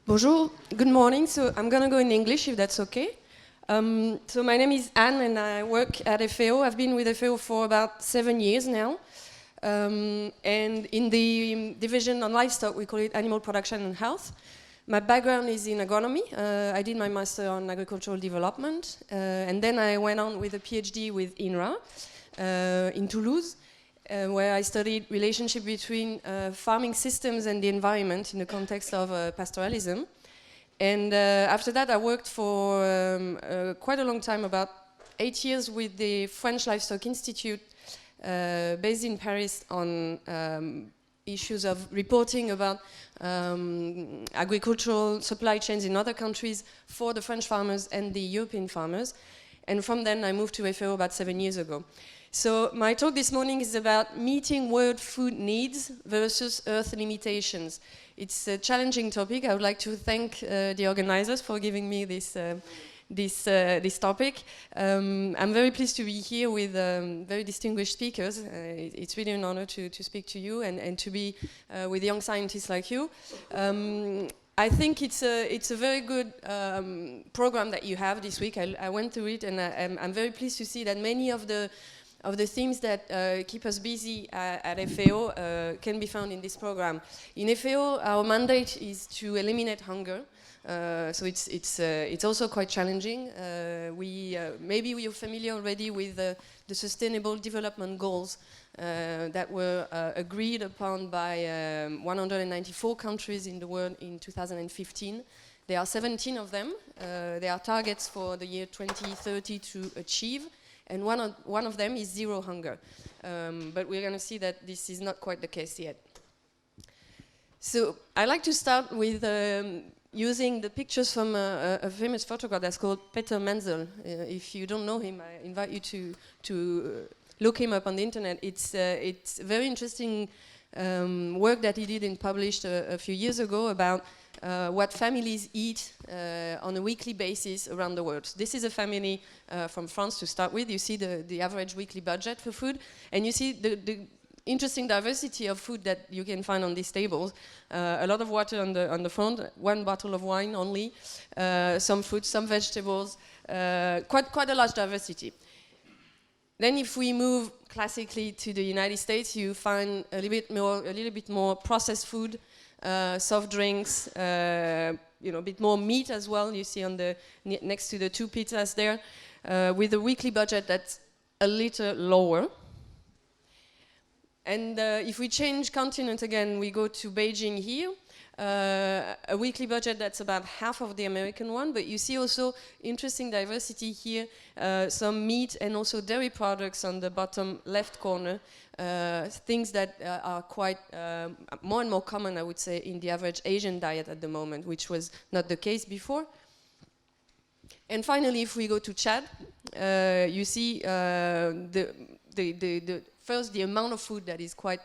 Bonjour, good morning. So I'm going to go in English if that's okay. So my name is Anne and I work at FAO. I've been with FAO for about 7 years now. And in the division on livestock, we call it animal production and health. My background is in agronomy. I did my master on agricultural development. And then I went on with a PhD with INRA in Toulouse. Where I studied relationship between farming systems and the environment in the context of pastoralism. And after that, I worked for quite a long time, about 8 years, with the French Livestock Institute, based in Paris, on issues of reporting about agricultural supply chains in other countries for the French farmers and the European farmers. And from then, I moved to FAO about 7 years ago. So my talk this morning is about meeting world food needs versus Earth limitations. It's a challenging topic. I would like to thank the organizers for giving me this topic. I'm very pleased to be here with very distinguished speakers. It's really an honor to speak to you and to be with young scientists like you. I think it's a very good program that you have this week. I went through it and I'm very pleased to see that many of the themes that keep us busy at FAO can be found in this program. In FAO, our mandate is to eliminate hunger. So it's also quite challenging. Maybe we are familiar already with the Sustainable Development Goals that were agreed upon by 194 countries in the world in 2015. There are 17 of them. There are targets for the year 2030 to achieve. And one of them is zero hunger. But we're going to see that this is not quite the case yet. So I like to start with using the pictures from a famous photographer that's called Peter Menzel. If you don't know him, I invite you to look him up on the internet. It's very interesting work that he did and published a few years ago about what families eat on a weekly basis around the world. This is a family from France to start with. You see the average weekly budget for food, and you see the interesting diversity of food that you can find on these tables. A lot of water on the front, one bottle of wine only, some fruits, some vegetables, quite a large diversity. Then if we move classically to the United States, you find a little bit more processed food, soft drinks, a bit more meat as well. You see on the next to the two pizzas there, with a weekly budget that's a little lower. And if we change continent again, we go to Beijing here. A weekly budget that's about half of the American one, but you see also interesting diversity here, some meat and also dairy products on the bottom left corner, things that are quite more and more common, I would say, in the average Asian diet at the moment, which was not the case before. And finally, if we go to Chad, you see first the amount of food that is quite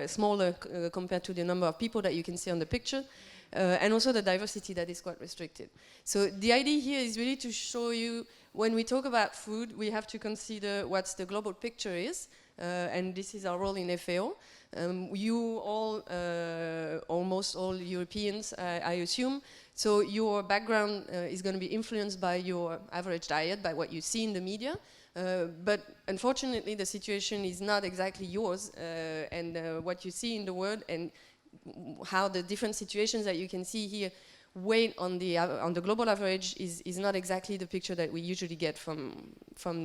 smaller compared to the number of people that you can see on the picture, and also the diversity that is quite restricted. So the idea here is really to show you, when we talk about food, we have to consider what the global picture is, and this is our role in FAO. You all, almost all Europeans, I assume, so your background is going to be influenced by your average diet, by what you see in the media. But unfortunately, the situation is not exactly yours, and what you see in the world and how the different situations that you can see here weigh on the global average is not exactly the picture that we usually get from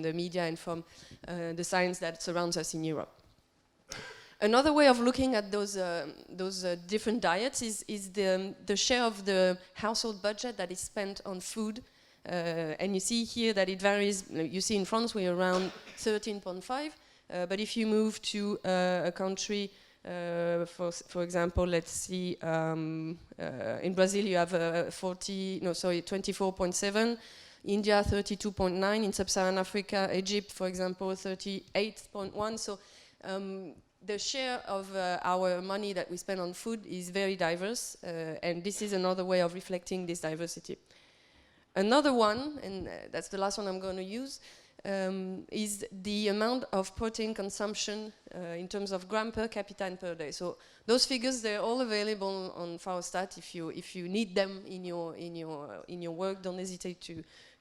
the media and from the science that surrounds us in Europe. Another way of looking at those different diets is the share of the household budget that is spent on food. And you see here that it varies. You see in France we're around 13.5, but if you move to a country, for example, let's see, in Brazil you have 24.7, India 32.9, in Sub-Saharan Africa, Egypt, for example, 38.1. So the share of our money that we spend on food is very diverse, and this is another way of reflecting this diversity. Another one, and that's the last one I'm going to use, is the amount of protein consumption in terms of gram per capita and per day. So those figures, they're all available on FAO Stat. If you need them in your work, don't hesitate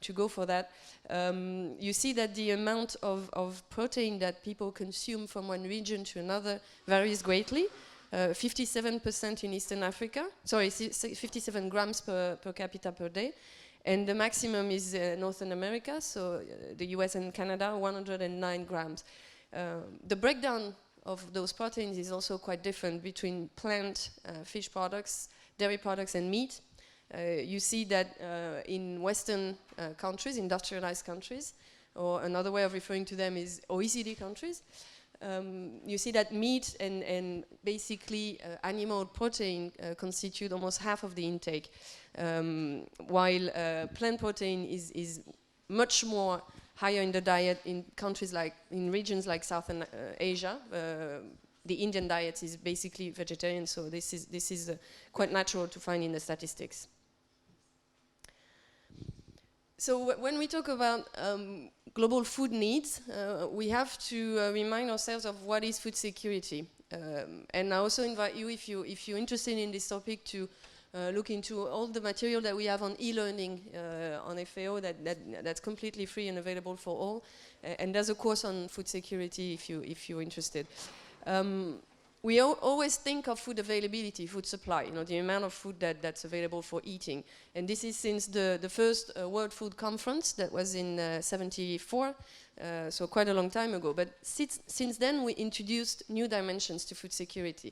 to go for that. You see that the amount of protein that people consume from one region to another varies greatly. 57% in Eastern Africa, 57 grams per capita per day. And the maximum is Northern America, so the US and Canada, 109 grams. The breakdown of those proteins is also quite different between plant, fish products, dairy products, and meat. You see that in Western countries, industrialized countries, or another way of referring to them is OECD countries, you see that meat and basically animal protein constitute almost half of the intake, while plant protein is much more higher in the diet in countries like, in regions like Southern Asia. The Indian diet is basically vegetarian, so this is quite natural to find in the statistics. So when we talk about global food needs, we have to remind ourselves of what is food security. And I also invite you, if you're interested in this topic, to look into all the material that we have on e-learning on FAO that's completely free and available for all. And there's a course on food security if you're interested. We always think of food availability, food supply, you know, the amount of food that's available for eating. And this is since the first World Food Conference that was in '74, so quite a long time ago. But since then, we introduced new dimensions to food security.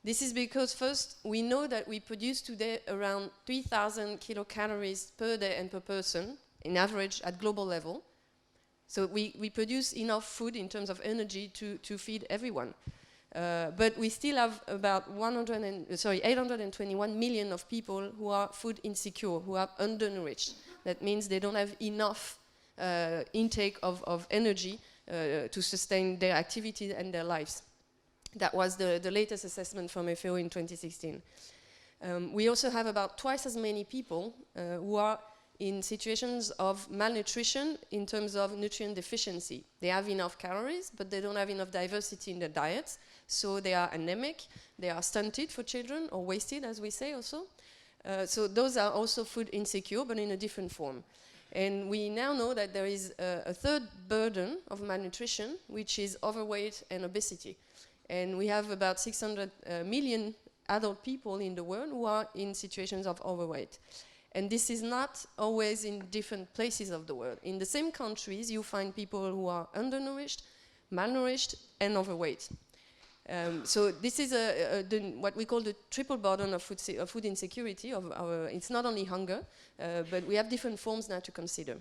This is because first, we know that we produce today around 3,000 kilocalories per day and per person, in average at global level. So we produce enough food in terms of energy to feed everyone. But we still have about 821 million of people who are food insecure, who are undernourished. That means they don't have enough intake of energy to sustain their activity and their lives. That was the latest assessment from FAO in 2016. We also have about twice as many people who are in situations of malnutrition in terms of nutrient deficiency. They have enough calories, but they don't have enough diversity in their diets, so they are anemic, they are stunted for children, or wasted, as we say also. So those are also food insecure, but in a different form. And we now know that there is a third burden of malnutrition, which is overweight and obesity. And we have about 600 million adult people in the world who are in situations of overweight. And this is not always in different places of the world. In the same countries, you find people who are undernourished, malnourished, and overweight. So this is what we call the triple burden of food insecurity. It's not only hunger, but we have different forms now to consider.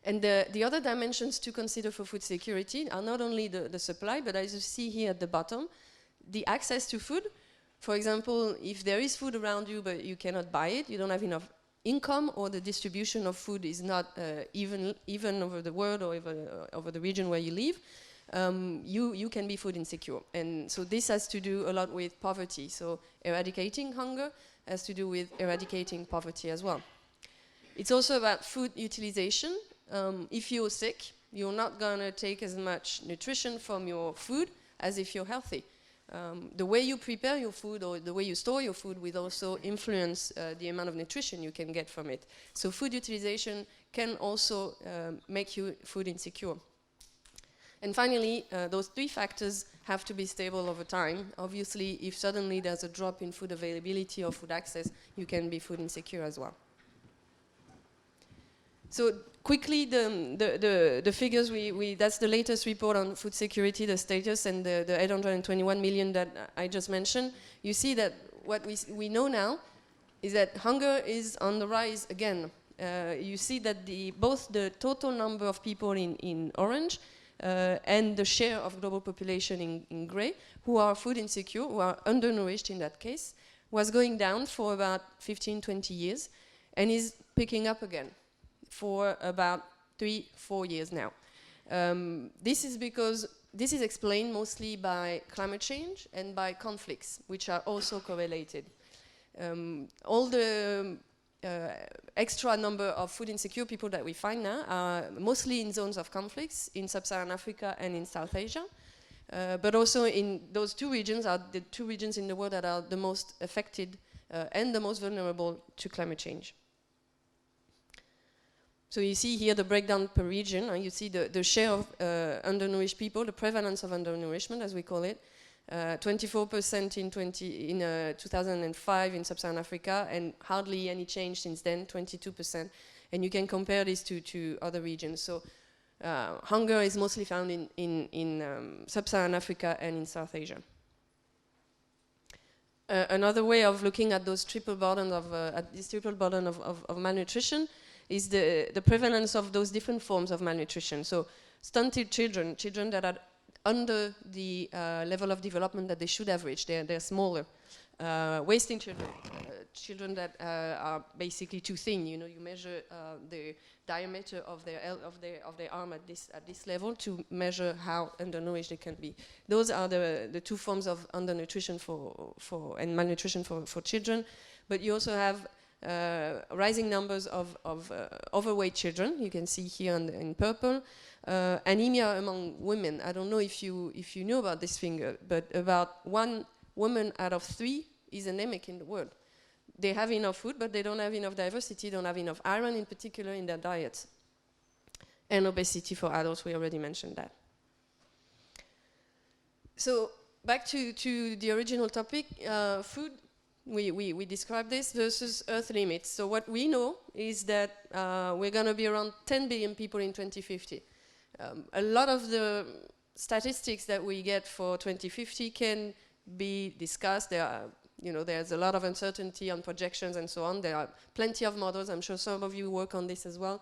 And the other dimensions to consider for food security are not only the supply, but as you see here at the bottom, the access to food. For example, if there is food around you, but you cannot buy it, you don't have enough income, or the distribution of food is not even over the world or over the region where you live, you can be food insecure. And so this has to do a lot with poverty. So eradicating hunger has to do with eradicating poverty as well. It's also about food utilization. If you're sick, you're not going to take as much nutrition from your food as if you're healthy. The way you prepare your food or the way you store your food will also influence the amount of nutrition you can get from it. So food utilization can also make you food insecure. And finally, those three factors have to be stable over time. Obviously, if suddenly there's a drop in food availability or food access, you can be food insecure as well. So quickly, the figures, that's the latest report on food security, the status, and the 821 million that I just mentioned. You see that what we know now is that hunger is on the rise again. You see that both the total number of people in orange and the share of global population in gray, who are food insecure, who are undernourished in that case, was going down for about 15, 20 years, and is picking up again for about 3-4 years now. This is because this is explained mostly by climate change and by conflicts, which are also correlated. All the extra number of food insecure people that we find now are mostly in zones of conflicts in sub-Saharan Africa and in South Asia. but also in those two regions are the two regions in the world that are the most affected and the most vulnerable to climate change. So you see here the breakdown per region, and you see the share of undernourished people, the prevalence of undernourishment, as we call it. 24% in 2005 in Sub-Saharan Africa, and hardly any change since then, 22%. And you can compare this to other regions. So hunger is mostly found in Sub-Saharan Africa and in South Asia. Another way of looking at those triple burden this triple burden of malnutrition is the prevalence of those different forms of malnutrition. So stunted children that are under the level of development that they should have reached, they're smaller. Wasting children, children that are basically too thin. You know, you measure the diameter of their arm at this level to measure how undernourished they can be. Those are the two forms of undernutrition and malnutrition for children. But you also have rising numbers of overweight children. You can see here in purple. Anemia among women. I don't know if you know about this figure, but about 1 woman out of 3 is anemic in the world. They have enough food, but they don't have enough diversity, don't have enough iron in particular in their diets. And obesity for adults, we already mentioned that. So back to the original topic, food. We described this versus Earth limits. So what we know is that we're going to be around 10 billion people in 2050. A lot of the statistics that we get for 2050 can be discussed. There's a lot of uncertainty on projections and so on. There are plenty of models. I'm sure some of you work on this as well.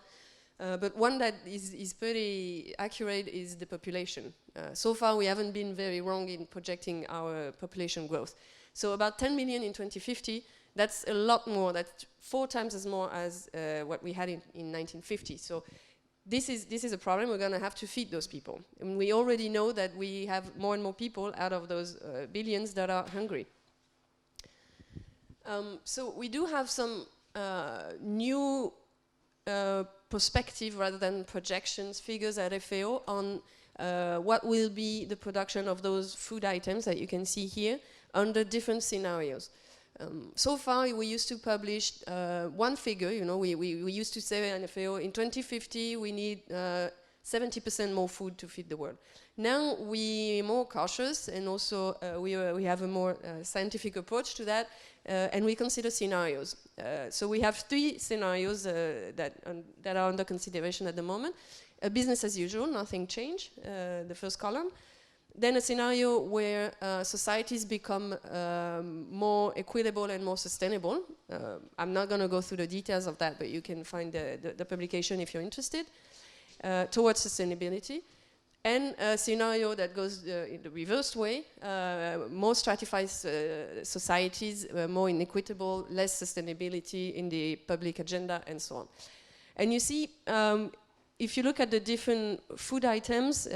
But one that is pretty accurate is the population. So far, we haven't been very wrong in projecting our population growth. So about 10 million in 2050, that's a lot more. That's 4 times as more as what we had in 1950. So this is a problem. We're going to have to feed those people. And we already know that we have more and more people out of those billions that are hungry. So we do have some new perspective rather than projections, figures at FAO on what will be the production of those food items that you can see here under different scenarios. So far, we used to publish one figure. You know, we used to say in FAO, in 2050, we need 70% more food to feed the world. Now, we're more cautious, and also we have a more scientific approach to that, and we consider scenarios. So we have 3 scenarios that are under consideration at the moment. A business as usual, nothing changed, the first column. Then a scenario where societies become more equitable and more sustainable. I'm not going to go through the details of that, but you can find the publication if you're interested, towards sustainability. And a scenario that goes in the reverse way, more stratified societies, more inequitable, less sustainability in the public agenda, and so on. And you see, if you look at the different food items,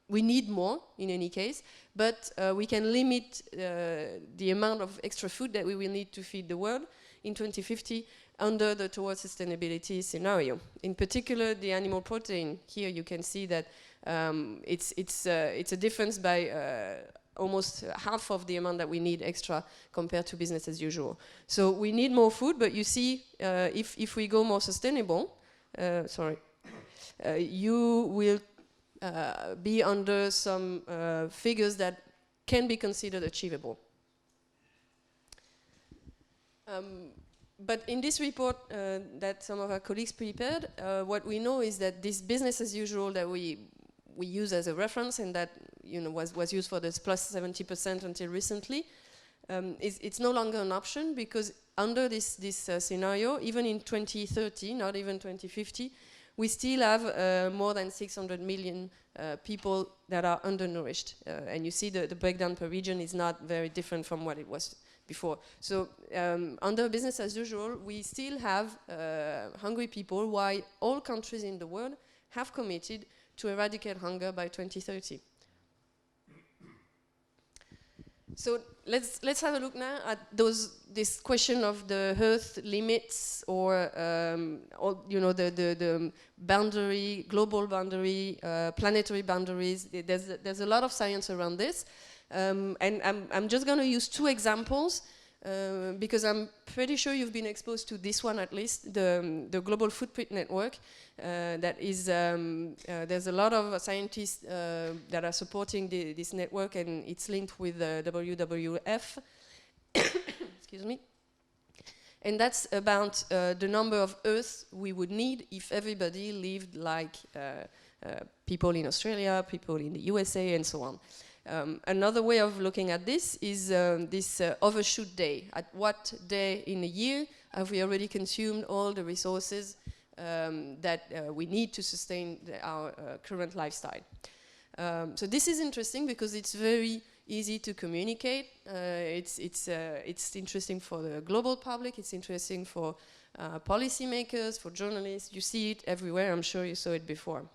we need more in any case, but we can limit the amount of extra food that we will need to feed the world in 2050 under the towards sustainability scenario. In particular, the animal protein. Here you can see that it's a difference by almost half of the amount that we need extra compared to business as usual. So we need more food, but you see, if we go more sustainable, you will be under some figures that can be considered achievable. But in this report that some of our colleagues prepared, what we know is that this business as usual that we use as a reference, and that was used for this plus 70% until recently, it's no longer an option, because under this scenario, even in 2030, not even 2050, we still have more than 600 million people that are undernourished. And you see the breakdown per region is not very different from what it was before. So under business as usual, we still have hungry people, while all countries in the world have committed to eradicate hunger by 2030. So let's have a look now at this question of the Earth limits, or you know, the boundary, global boundary, planetary boundaries. There's a lot of science around this, and I'm just going to use two examples. Because I'm pretty sure you've been exposed to this one, at least, the Global Footprint Network. That is, there's a lot of scientists that are supporting this network, and it's linked with WWF. Excuse me. And that's about the number of Earths we would need if everybody lived like people in Australia, people in the USA, and so on. Another way of looking at this is this overshoot day. At what day in a year have we already consumed all the resources that we need to sustain our current lifestyle? So this is interesting because it's very easy to communicate. It's interesting for the global public. It's interesting for policymakers, for journalists. You see it everywhere. I'm sure you saw it before.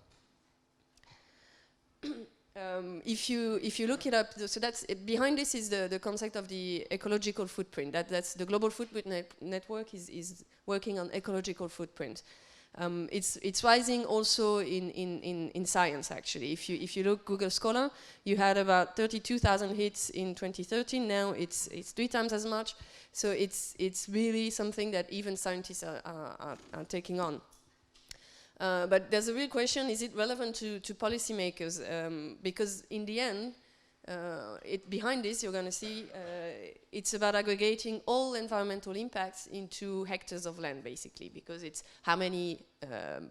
If you look it up, so that's behind this is the concept of the ecological footprint. That's the Global Footprint Network is working on ecological footprint. It's rising also in science, actually. If you look Google Scholar, you had about 32,000 hits in 2013. Now it's 3 times as much. So it's really something that even scientists are taking on. But there's a real question, is it relevant to policymakers? Because in the end, behind this you're going to see it's about aggregating all environmental impacts into hectares of land, basically, because it's how many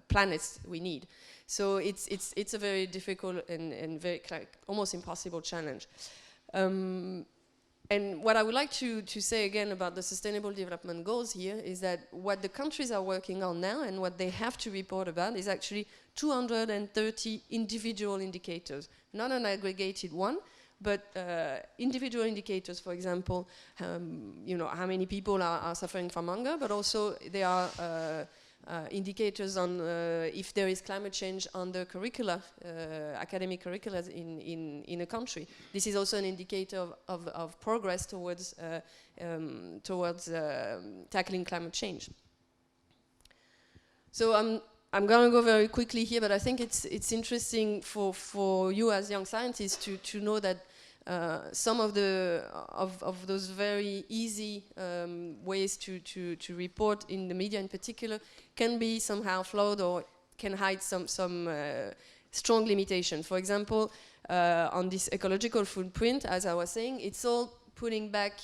planets we need. So it's a very difficult and very almost impossible challenge. And what I would like to say again about the Sustainable Development Goals here is that what the countries are working on now and what they have to report about is actually 230 individual indicators, not an aggregated one, but individual indicators. For example, you know, how many people are suffering from hunger, but also there are indicators on if there is climate change on the curricula, academic curricula in a country. This is also an indicator of progress towards tackling climate change. So I'm going to go very quickly here, but I think it's interesting for you as young scientists to know that some of those very easy ways to report in the media in particular can be somehow flawed or can hide some strong limitations. For example, on this ecological footprint, as I was saying, it's all putting back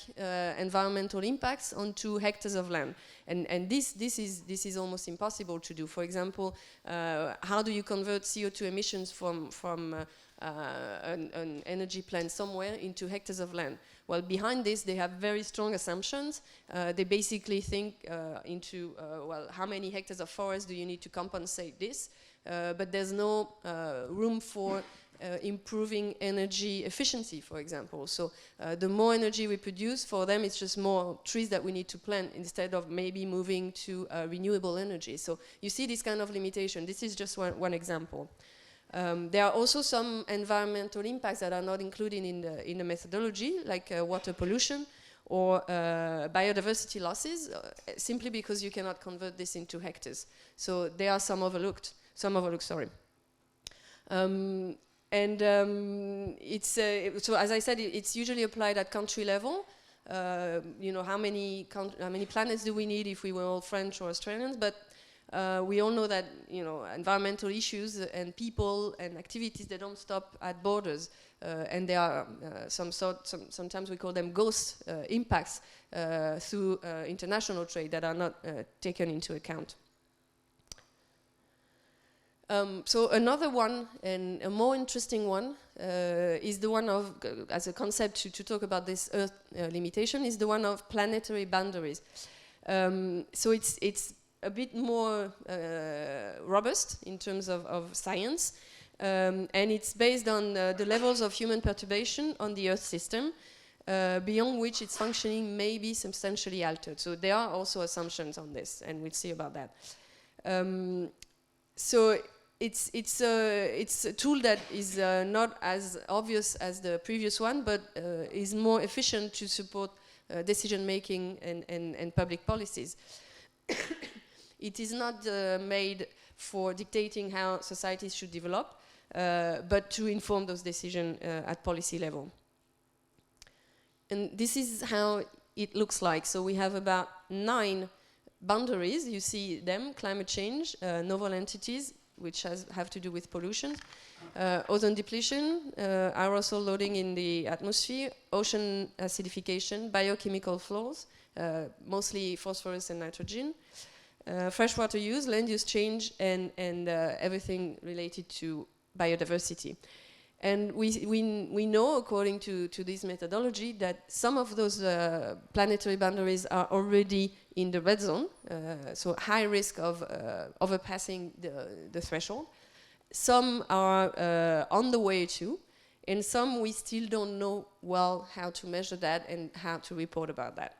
environmental impacts onto hectares of land, and this is almost impossible to do. For example, how do you convert CO2 emissions from an energy plant somewhere into hectares of land? Well, behind this they have very strong assumptions. They basically think into well, how many hectares of forest do you need to compensate this? But there's no room for improving energy efficiency, for example. So the more energy we produce, for them it's just more trees that we need to plant instead of maybe moving to renewable energy. So you see this kind of limitation. This is just one example. There are also some environmental impacts that are not included in the methodology, like water pollution or biodiversity losses, simply because you cannot convert this into hectares. So there are some overlooked, sorry. So as I said, it's usually applied at country level. You know, how many planets do we need if we were all French or Australians? But we all know that, you know, environmental issues and people and activities, they don't stop at borders, and there are sometimes we call them ghost impacts through international trade that are not taken into account. So another one, and a more interesting one, is the one of, as a concept to talk about this Earth limitation, is the one of planetary boundaries. So it's a bit more robust in terms of science, and it's based on the levels of human perturbation on the Earth system, beyond which its functioning may be substantially altered. So there are also assumptions on this, and we'll see about that. So it's a tool that is not as obvious as the previous one, but is more efficient to support decision making and public policies. It is not made for dictating how societies should develop, but to inform those decisions at policy level. And this is how it looks like. So we have about 9 boundaries. You see them: climate change, novel entities, which have to do with pollution, ozone depletion, aerosol loading in the atmosphere, ocean acidification, biochemical flows, mostly phosphorus and nitrogen, freshwater use, land use change, and everything related to biodiversity. And we know, according to this methodology, that some of those planetary boundaries are already in the red zone, so high risk of overpassing the threshold. Some are on the way to, and some we still don't know well how to measure that and how to report about that.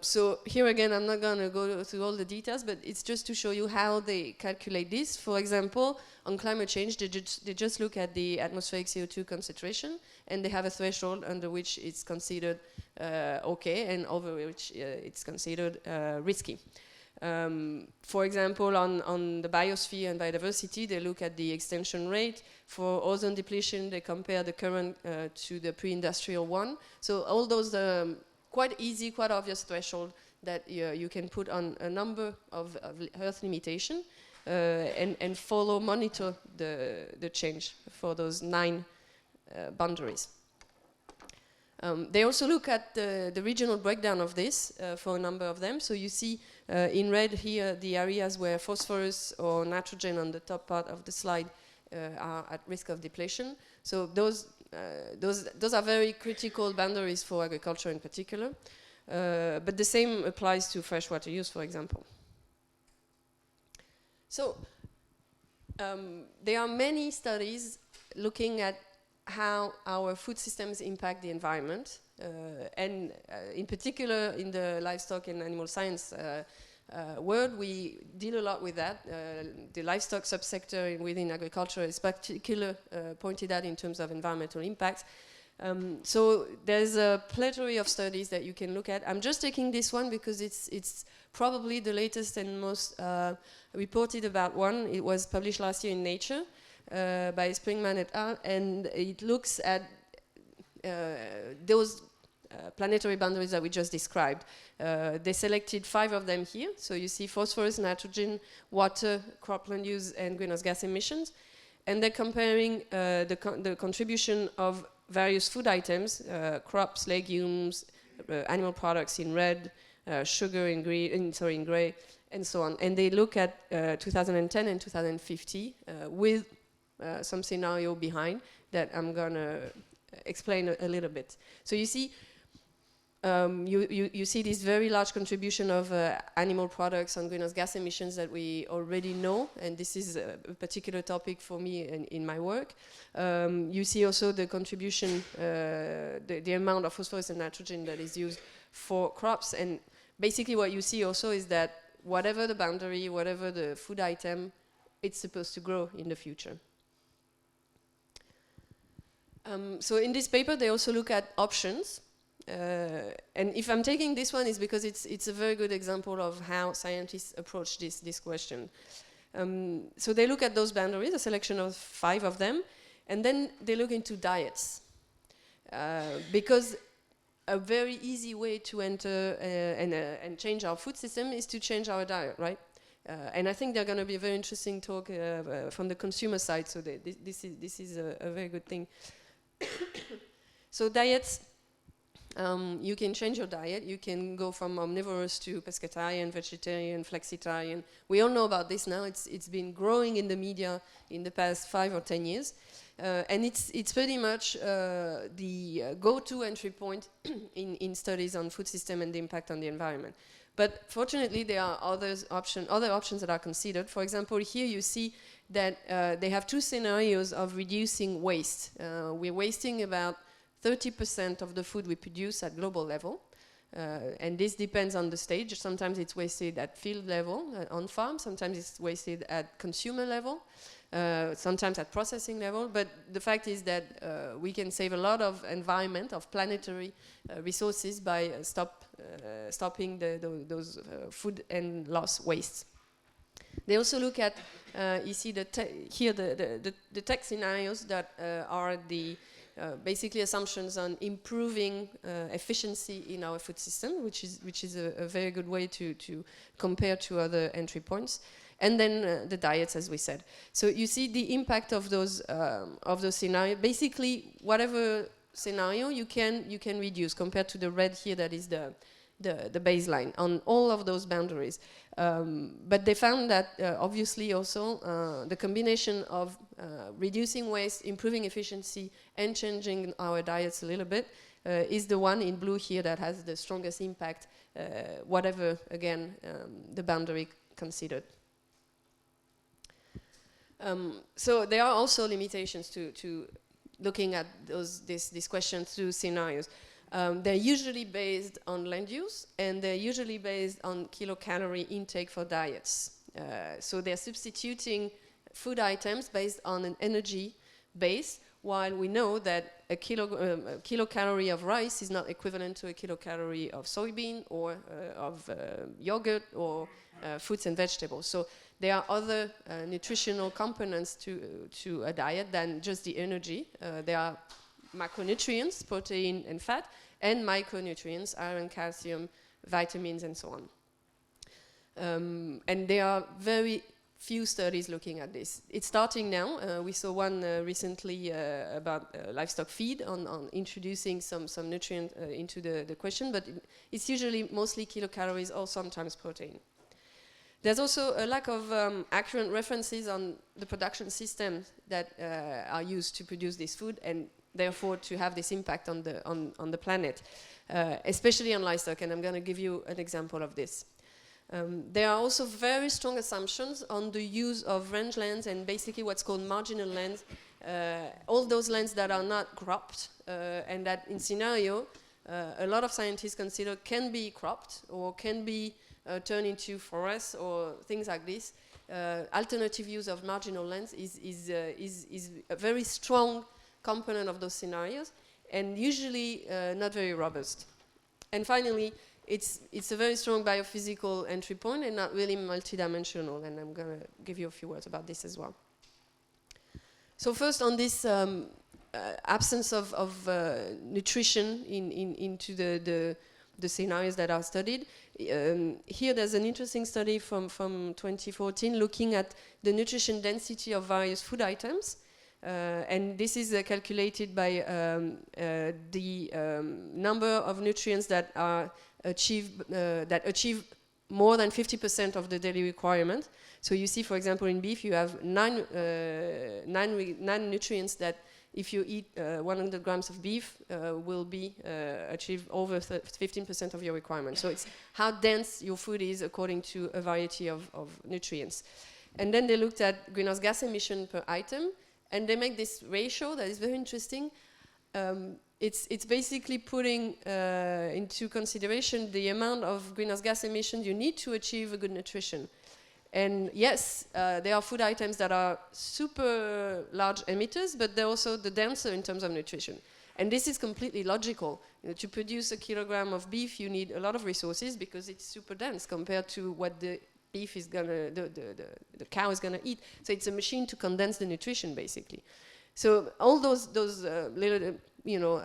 So here again, I'm not going to go through all the details, but it's just to show you how they calculate this. For example, on climate change, they just look at the atmospheric CO2 concentration, and they have a threshold under which it's considered okay, and over which it's considered risky. For example, on the biosphere and biodiversity, they look at the extinction rate. For ozone depletion, they compare the current to the pre-industrial one. So all those quite easy, quite obvious threshold that you can put on a number of Earth limitation and monitor the change for those 9 boundaries. They also look at the regional breakdown of this for a number of them. So you see in red here the areas where phosphorus or nitrogen on the top part of the slide are at risk of depletion. So those are very critical boundaries for agriculture in particular, but the same applies to freshwater use, for example. So there are many studies looking at how our food systems impact the environment, and in particular in the livestock and animal science world, we deal a lot with that. The livestock subsector within agriculture is particularly pointed at in terms of environmental impacts. So there's a plethora of studies that you can look at. I'm just taking this one because it's probably the latest and most reported about one. It was published last year in Nature by Springman et al. And it looks at those planetary boundaries that we just described. They selected 5 of them here. So you see phosphorus, nitrogen, water, cropland use, and greenhouse gas emissions. And they're comparing the contribution of various food items, crops, legumes, animal products in red, sugar in gray, and so on. And they look at 2010 and 2050 with some scenario behind that I'm going to explain a little bit. So you see, you see this very large contribution of animal products on greenhouse gas emissions that we already know, and this is a particular topic for me in my work. You see also the contribution, the amount of phosphorus and nitrogen that is used for crops, and basically what you see also is that whatever the boundary, whatever the food item, it's supposed to grow in the future. So in this paper they also look at options. And if I'm taking this one, it's because it's a very good example of how scientists approach this question. So they look at those boundaries, a selection of 5 of them, and then they look into diets. Because a very easy way to enter and change our food system is to change our diet, right? And I think they're going to be a very interesting talk from the consumer side, so this is a very good thing. So diets, you can change your diet. You can go from omnivorous to pescatarian, vegetarian, flexitarian. We all know about this now. It's been growing in the media in the past 5 or 10 years. And it's pretty much the go-to entry point in studies on food system and the impact on the environment. But fortunately, there are other options that are considered. For example, here you see that they have 2 scenarios of reducing waste. We're wasting about 30% of the food we produce at global level. And this depends on the stage. Sometimes it's wasted at field level, on farm. Sometimes it's wasted at consumer level. Sometimes at processing level. But the fact is that we can save a lot of environment, of planetary resources by stopping those food and loss wastes. They also look at, you see here the tech scenarios that are the basically assumptions on improving efficiency in our food system, which is a very good way to compare to other entry points. And then the diets, as we said. So you see the impact of those scenarios. Basically, whatever scenario you can reduce compared to the red here, that is the baseline on all of those boundaries. But they found that obviously also the combination of reducing waste, improving efficiency, and changing our diets a little bit is the one in blue here that has the strongest impact, whatever, again, the boundary considered. So there are also limitations to looking at this question through scenarios. They're usually based on land use, and they're usually based on kilocalorie intake for diets. So they're substituting food items based on an energy base, while we know that a kilocalorie of rice is not equivalent to a kilocalorie of soybean or of yogurt or fruits and vegetables. So there are other nutritional components to a diet than just the energy. There are macronutrients, protein and fat, and micronutrients, iron, calcium, vitamins, and so on. And there are very few studies looking at this. It's starting now. We saw one recently about livestock feed on introducing some nutrient into the question, but it's usually mostly kilocalories or sometimes protein. There's also a lack of accurate references on the production systems that are used to produce this food, and therefore to have this impact on the planet, especially on livestock, and I'm going to give you an example of this. There are also very strong assumptions on the use of rangelands and basically what's called marginal lands, all those lands that are not cropped, and that in scenario, a lot of scientists consider can be cropped or can be turned into forests or things like this. Alternative use of marginal lands is a very strong component of those scenarios, and usually not very robust. And finally, it's a very strong biophysical entry point and not really multidimensional, and I'm going to give you a few words about this as well. So first on this absence of nutrition into the scenarios that are studied. Here there's an interesting study from 2014 looking at the nutrition density of various food items. And this is calculated by the number of nutrients that are achieve more than 50% of the daily requirement. So you see, for example, in beef, you have nine nutrients that, if you eat 100 grams of beef, will be achieve over 15% of your requirement. So it's how dense your food is according to a variety of nutrients. And then they looked at greenhouse gas emission per item, and they make this ratio that is very interesting. It's basically putting into consideration the amount of greenhouse gas emissions you need to achieve a good nutrition. And yes, there are food items that are super large emitters, but they're also the denser in terms of nutrition. And this is completely logical. You know, to produce a kilogram of beef, you need a lot of resources because it's super dense compared to what the beef is gonna, the cow is gonna eat. So it's a machine to condense the nutrition, basically. So all those little, you know,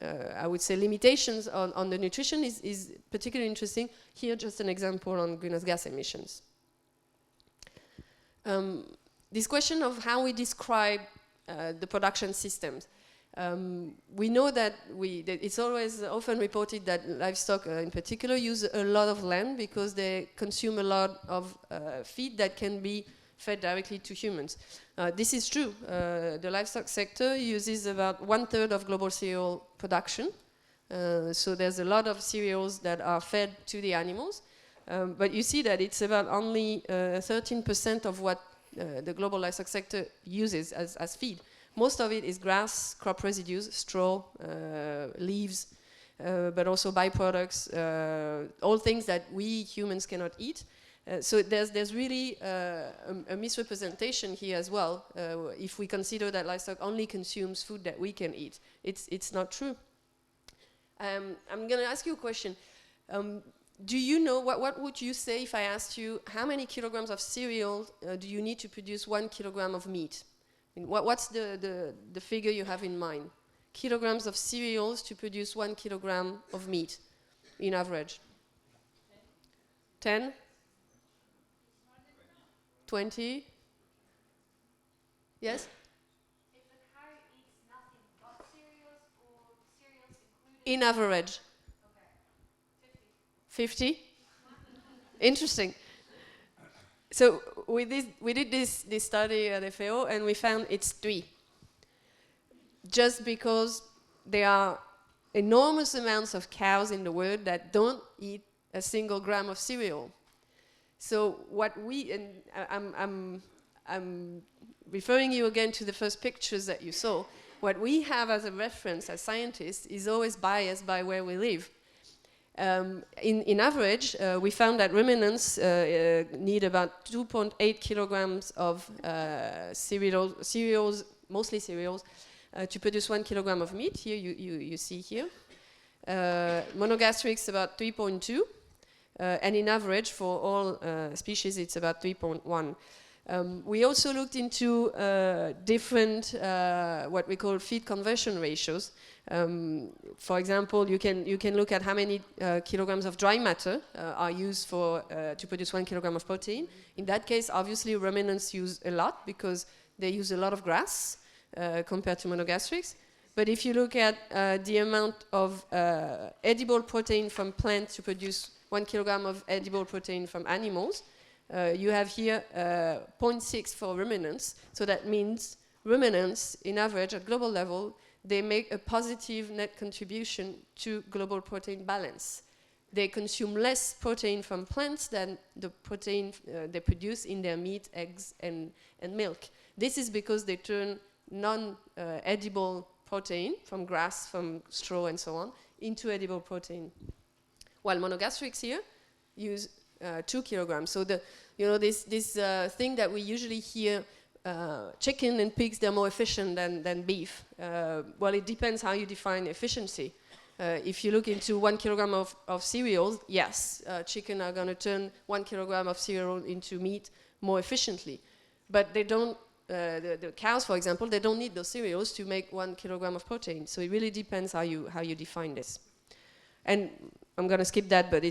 I would say limitations on the nutrition is particularly interesting. Here, just an example on greenhouse gas emissions. This question of how we describe the production systems. We know that it's always often reported that livestock in particular use a lot of land because they consume a lot of feed that can be fed directly to humans. This is true. The livestock sector uses about 1/3 of global cereal production. So there's a lot of cereals that are fed to the animals. But you see that it's about only 13% of what the global livestock sector uses as feed. Most of it is grass, crop residues, straw, leaves. but also byproducts, all things that we humans cannot eat. So there's really a misrepresentation here as well. If we consider that livestock only consumes food that we can eat, it's not true. I'm going to ask you a question. Do you know, what would you say if I asked you how many kilograms of cereal do you need to produce 1 kilogram of meat? I mean, what's the figure you have in mind? Kilograms of cereals to produce 1 kilogram of meat, in average. 10? 20? Yes? If a cow eats nothing but cereals or cereals included? In average. Okay. 50? 50? Interesting. So we did this study at FAO and we found it's 3. Just because there are enormous amounts of cows in the world that don't eat a single gram of cereal. So what we, and I'm referring you again to the first pictures that you saw, what we have as a reference as scientists is always biased by where we live. In average, we found that ruminants need about 2.8 kilograms of cereals, mostly cereals, to produce 1 kilogram of meat. Here you see here. Monogastrics about 3.2, and in average for all species it's about 3.1. We also looked into different what we call feed conversion ratios. For example, you can look at how many kilograms of dry matter are used for to produce 1 kilogram of protein. In that case, obviously ruminants use a lot because they use a lot of grass compared to monogastrics. But if you look at the amount of edible protein from plants to produce 1 kilogram of edible protein from animals, you have here 0.6 for ruminants. So that means ruminants, in average, at global level, they make a positive net contribution to global protein balance. They consume less protein from plants than the protein they produce in their meat, eggs, and milk. This is because they turn non-edible protein from grass, from straw, and so on, into edible protein. While monogastrics here use 2 kilograms. So this thing that we usually hear, chicken and pigs, they're more efficient than beef. Well, it depends how you define efficiency. If you look into 1 kilogram of cereals, yes, chicken are going to turn 1 kilogram of cereal into meat more efficiently. But they don't, the cows, for example, they don't need those cereals to make 1 kilogram of protein. So it really depends how you define this. And I'm going to skip that, but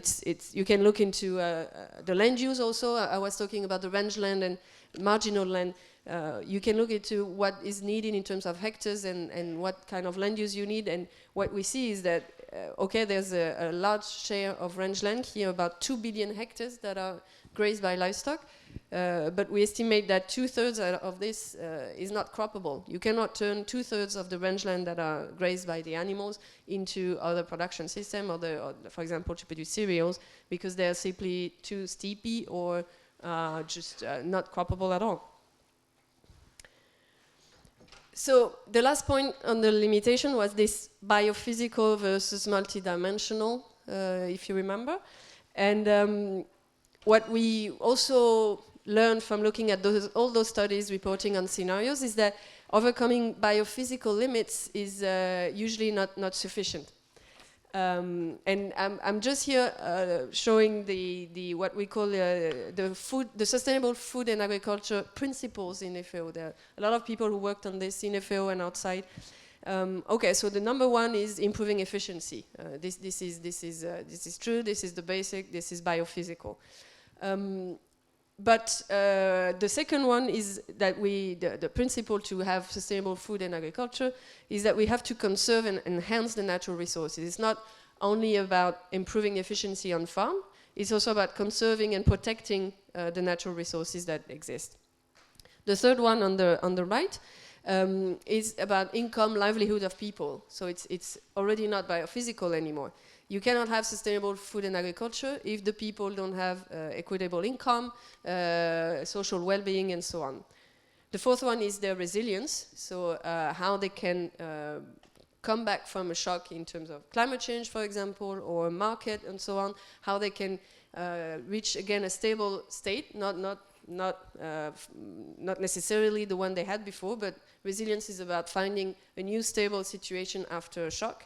you can look into the land use also. I was talking about the rangeland and marginal land. You can look into what is needed in terms of hectares and what kind of land use you need. And what we see is that, okay, there's a large share of rangeland here, about 2 billion hectares that are grazed by livestock. But we estimate that 2/3 of this is not croppable. You cannot turn 2/3 of the rangeland that are grazed by the animals into other production system, or for example, to produce cereals, because they are simply too steepy or just not croppable at all. So the last point on the limitation was this biophysical versus multidimensional, if you remember. And what we also learned from looking at all those studies reporting on scenarios is that overcoming biophysical limits is usually not sufficient. And I'm just here showing the what we call the sustainable food and agriculture principles in FAO. There are a lot of people who worked on this in FAO and outside. Okay, so the number one is improving efficiency. This is true. This is the basic. This is biophysical. But the second one is that the principle to have sustainable food and agriculture is that we have to conserve and enhance the natural resources. It's not only about improving efficiency on farm, it's also about conserving and protecting the natural resources that exist. The third one on the right is about income, livelihood of people. So it's already not biophysical anymore. You cannot have sustainable food and agriculture if the people don't have equitable income, social well-being, and so on. The fourth one is their resilience, so how they can come back from a shock in terms of climate change, for example, or a market and so on, how they can reach again a stable state, not necessarily the one they had before, but resilience is about finding a new stable situation after a shock.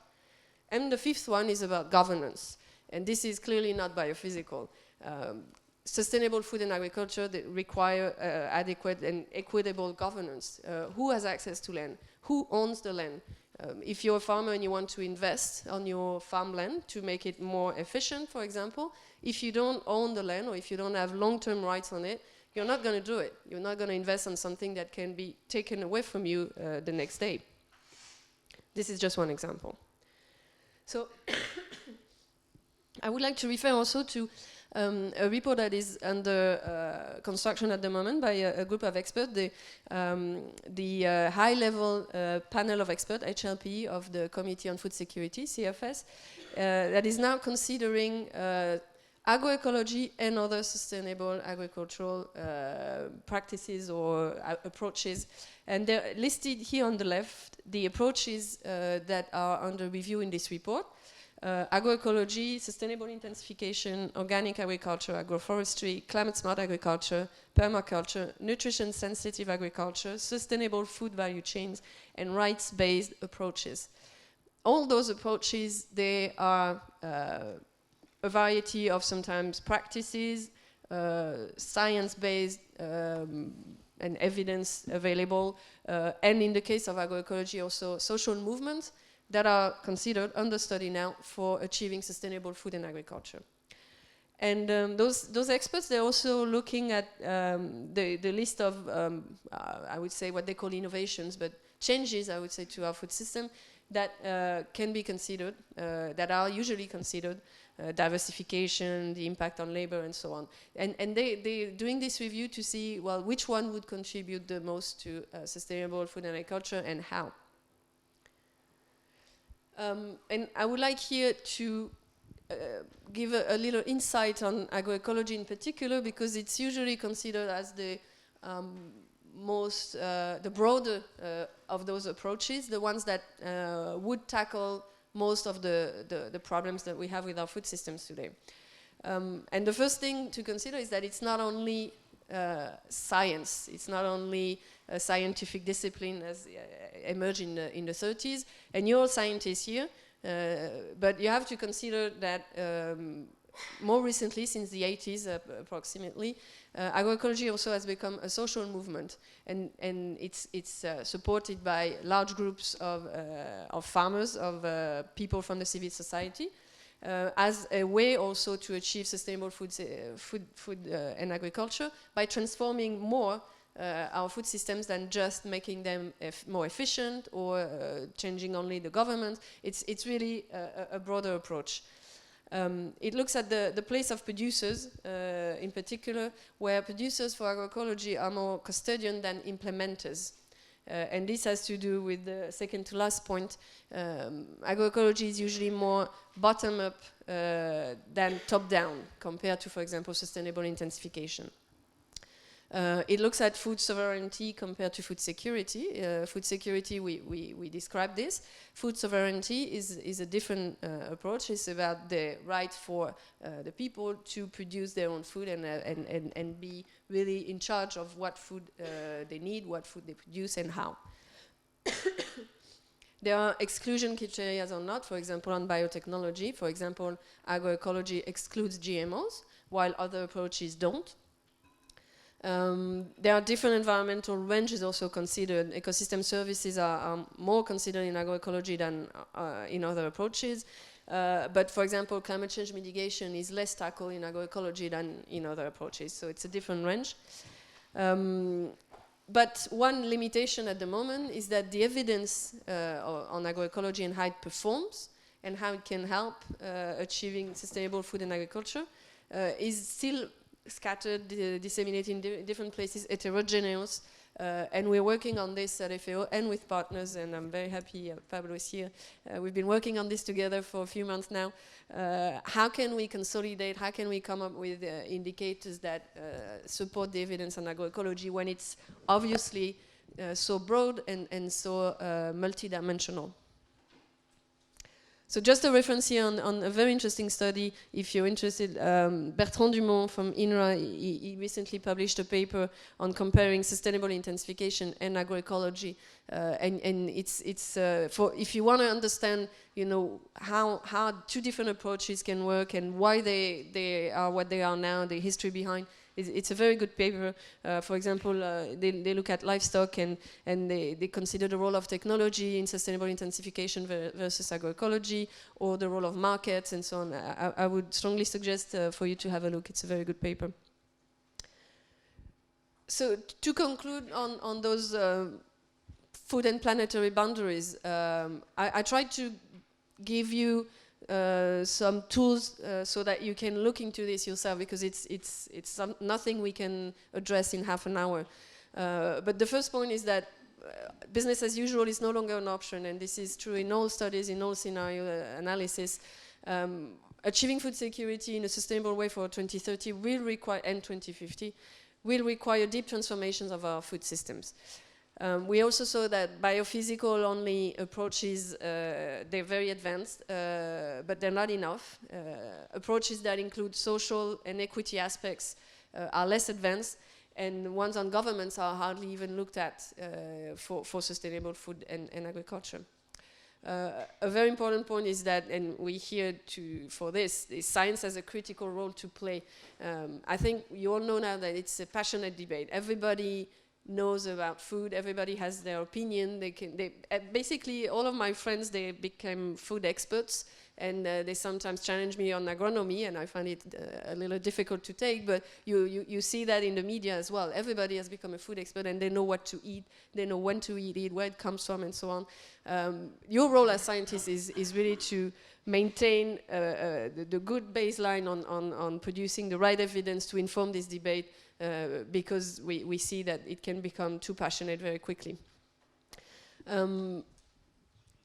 And the fifth one is about governance. And this is clearly not biophysical. Sustainable food and agriculture that require adequate and equitable governance. Who has access to land? Who owns the land? If you're a farmer and you want to invest on your farmland to make it more efficient, for example, if you don't own the land or if you don't have long-term rights on it, you're not going to do it. You're not going to invest on something that can be taken away from you the next day. This is just one example. So I would like to refer also to a report that is under construction at the moment by a group of experts, the high-level panel of experts, HLP, of the Committee on Food Security, CFS, that is now considering agroecology and other sustainable agricultural practices or approaches. And they're listed here on the left, the approaches that are under review in this report. Agroecology, sustainable intensification, organic agriculture, agroforestry, climate-smart agriculture, permaculture, nutrition-sensitive agriculture, sustainable food value chains, and rights-based approaches. All those approaches, they are a variety of sometimes practices, science-based and evidence available, and in the case of agroecology also social movements that are considered under study now for achieving sustainable food and agriculture. And those experts, they're also looking at the list of, I would say what they call innovations, but changes, I would say, to our food system that can be considered, that are usually considered, diversification, the impact on labor, and so on. And they're doing this review to see, well, which one would contribute the most to sustainable food and agriculture and how. And I would like here to give a little insight on agroecology in particular, because it's usually considered as the most, the broader of those approaches, the ones that would tackle most of the problems that we have with our food systems today. And the first thing to consider is that it's not only science, it's not only a scientific discipline as emerged in the 30s, and you're all scientists here, but you have to consider that more recently, since the 80s approximately, agroecology also has become a social movement, and it's supported by large groups of farmers, of people from the civil society, as a way also to achieve sustainable food and agriculture by transforming more our food systems than just making them more efficient or changing only the government. It's really a broader approach. It looks at the place of producers in particular, where producers for agroecology are more custodian than implementers. And this has to do with the second to last point. Agroecology is usually more bottom-up than top-down compared to, for example, sustainable intensification. It looks at food sovereignty compared to food security. Food security, we describe this. Food sovereignty is a different approach. It's about the right for the people to produce their own food and be really in charge of what food they need, what food they produce, and how. There are exclusion criteria or not, for example, on biotechnology. For example, agroecology excludes GMOs, while other approaches don't. There are different environmental ranges also considered. Ecosystem services are more considered in agroecology than in other approaches. But for example, climate change mitigation is less tackled in agroecology than in other approaches. So it's a different range. But one limitation at the moment is that the evidence on agroecology and how it performs and how it can help achieving sustainable food and agriculture is still scattered, disseminated in different places, heterogeneous, and we're working on this at FAO and with partners, and I'm very happy Pablo is here. We've been working on this together for a few months now. How can we consolidate, how can we come up with indicators that support the evidence on agroecology when it's obviously so broad and so multidimensional? So just a reference here on a very interesting study, if you're interested. Bertrand Dumont from INRA, he recently published a paper on comparing sustainable intensification and agroecology, and it's for if you want to understand, you know, how two different approaches can work and why they are what they are now, the history behind. It's a very good paper. For example, they look at livestock and they consider the role of technology in sustainable intensification versus agroecology, or the role of markets and so on. I would strongly suggest for you to have a look. It's a very good paper. So to conclude on those food and planetary boundaries, I tried to give you some tools so that you can look into this yourself, because it's nothing we can address in half an hour. But the first point is that business as usual is no longer an option, and this is true in all studies, in all scenario analysis. Achieving food security in a sustainable way for 2030 will require, and 2050, will require deep transformations of our food systems. We also saw that biophysical only approaches, they're very advanced, but they're not enough. Approaches that include social and equity aspects are less advanced, and ones on governments are hardly even looked at for sustainable food and agriculture. A very important point is that, and we're here for this, is science has a critical role to play. I think you all know now that it's a passionate debate. Everybody knows about food, everybody has their opinion. Basically, all of my friends, they became food experts, and they sometimes challenge me on agronomy, and I find it a little difficult to take, but you see that in the media as well. Everybody has become a food expert, and they know what to eat, they know when to eat it, where it comes from, and so on. Your role as scientists is really to maintain the good baseline on producing the right evidence to inform this debate, because we see that it can become too passionate very quickly.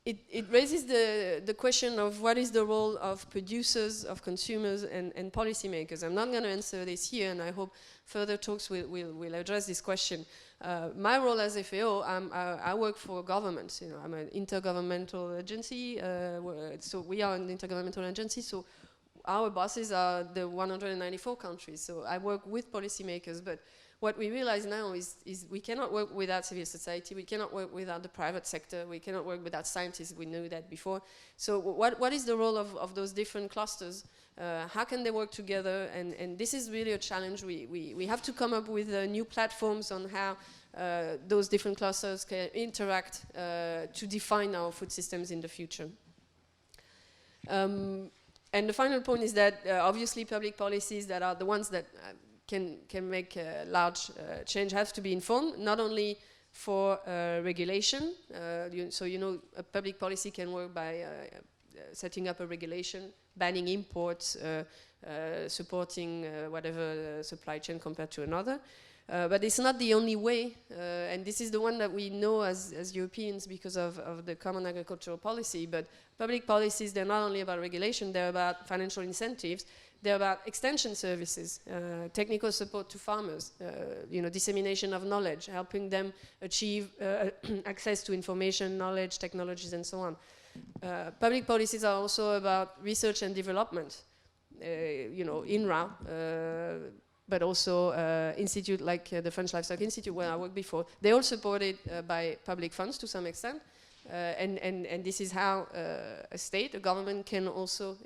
It raises the question of what is the role of producers, of consumers, and policymakers. I'm not going to answer this here, and I hope further talks will address this question. My role as FAO, I work for governments. You know, I'm an intergovernmental agency, so we are an intergovernmental agency, so our bosses are the 194 countries, so I work with policymakers, but what we realize now is we cannot work without civil society, we cannot work without the private sector, we cannot work without scientists, we knew that before. So what is the role of those different clusters? How can they work together? And this is really a challenge. We have to come up with new platforms on how those different clusters can interact to define our food systems in the future. And the final point is that obviously public policies that are the ones that can make large change have to be informed, not only for regulation. So you know, a public policy can work by setting up a regulation, banning imports, supporting whatever supply chain compared to another. But it's not the only way, and this is the one that we know as Europeans because of the common agricultural policy. But public policies, they're not only about regulation, they're about financial incentives, they're about extension services, technical support to farmers, you know, dissemination of knowledge, helping them achieve access to information, knowledge, technologies, and so on. Public policies are also about research and development, you know, INRA, but also institute like the French Livestock Institute, where I worked before. They're all supported by public funds to some extent, and this is how a state, a government, can also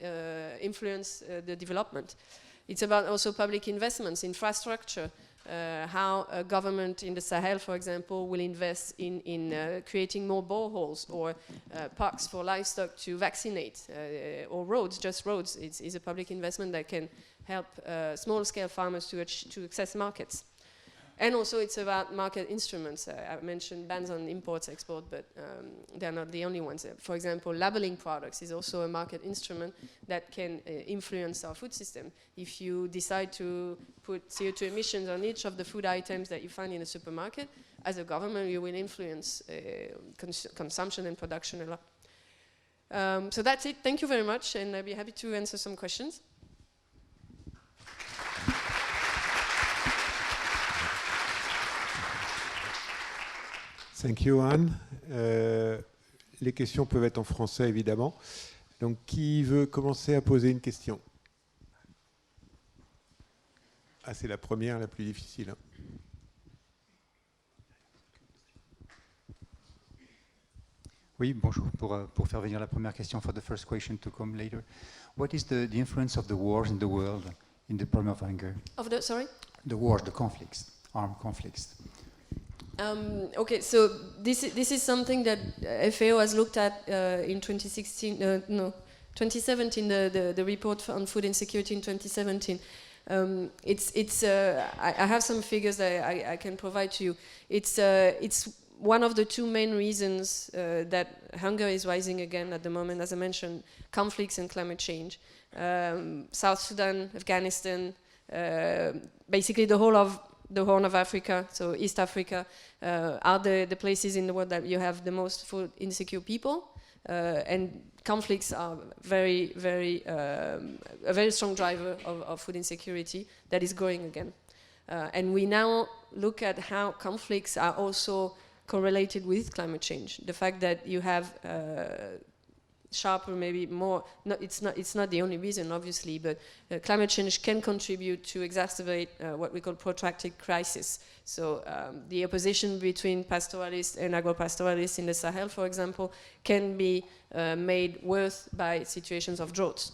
influence the development. It's about also public investments, infrastructure, how a government in the Sahel, for example, will invest in creating more boreholes or parks for livestock to vaccinate, or roads, just roads. It's a public investment that can help small-scale farmers to access markets. And also it's about market instruments. I mentioned bans on imports, export, but they're not the only ones. For example, labeling products is also a market instrument that can influence our food system. If you decide to put CO2 emissions on each of the food items that you find in a supermarket, as a government you will influence consumption and production a lot. So that's it. Thank you very much, and I'll be happy to answer some questions. Thank you, Anne. Les questions peuvent être en français, évidemment. Donc, qui veut commencer à poser une question? Ah, c'est la première, la plus difficile. Hein. Oui, bonjour. Pour faire venir la première question, for the first question to come later. What is the influence of the wars in the world in the problem of hunger? Of the, sorry? The wars, the conflicts, armed conflicts. Okay, so this is something that FAO has looked at in 2016, 2017, the report on food insecurity in 2017. I have some figures that I can provide to you. It's one of the two main reasons that hunger is rising again at the moment, as I mentioned, conflicts and climate change. South Sudan, Afghanistan, basically the whole of the Horn of Africa, so East Africa, are the places in the world that you have the most food insecure people, and conflicts are a very strong driver of food insecurity that is growing again. And we now look at how conflicts are also correlated with climate change. The fact that you have sharper, maybe more, it's not the only reason, obviously, but climate change can contribute to exacerbate what we call protracted crisis. So the opposition between pastoralists and agro-pastoralists in the Sahel, for example, can be made worse by situations of droughts.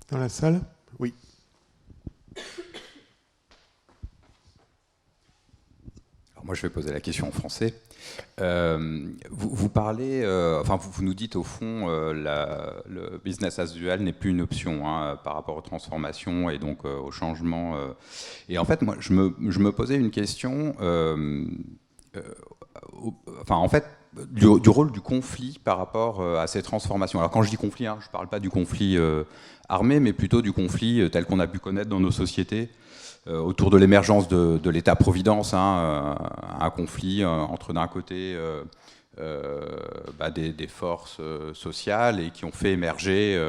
Dans la salle? Oui. Alors moi, je vais poser la question en français. Vous parlez, vous nous dites au fond, le business as usual n'est plus une option par rapport aux transformations et donc au changement. Et en fait, moi, je me posais une question, du rôle du conflit par rapport à ces transformations. Alors quand je dis conflit, je ne parle pas du conflit armé, mais plutôt du conflit tel qu'on a pu connaître dans nos sociétés. Autour de l'émergence de l'État-providence, un conflit entre d'un côté des forces sociales et qui ont fait émerger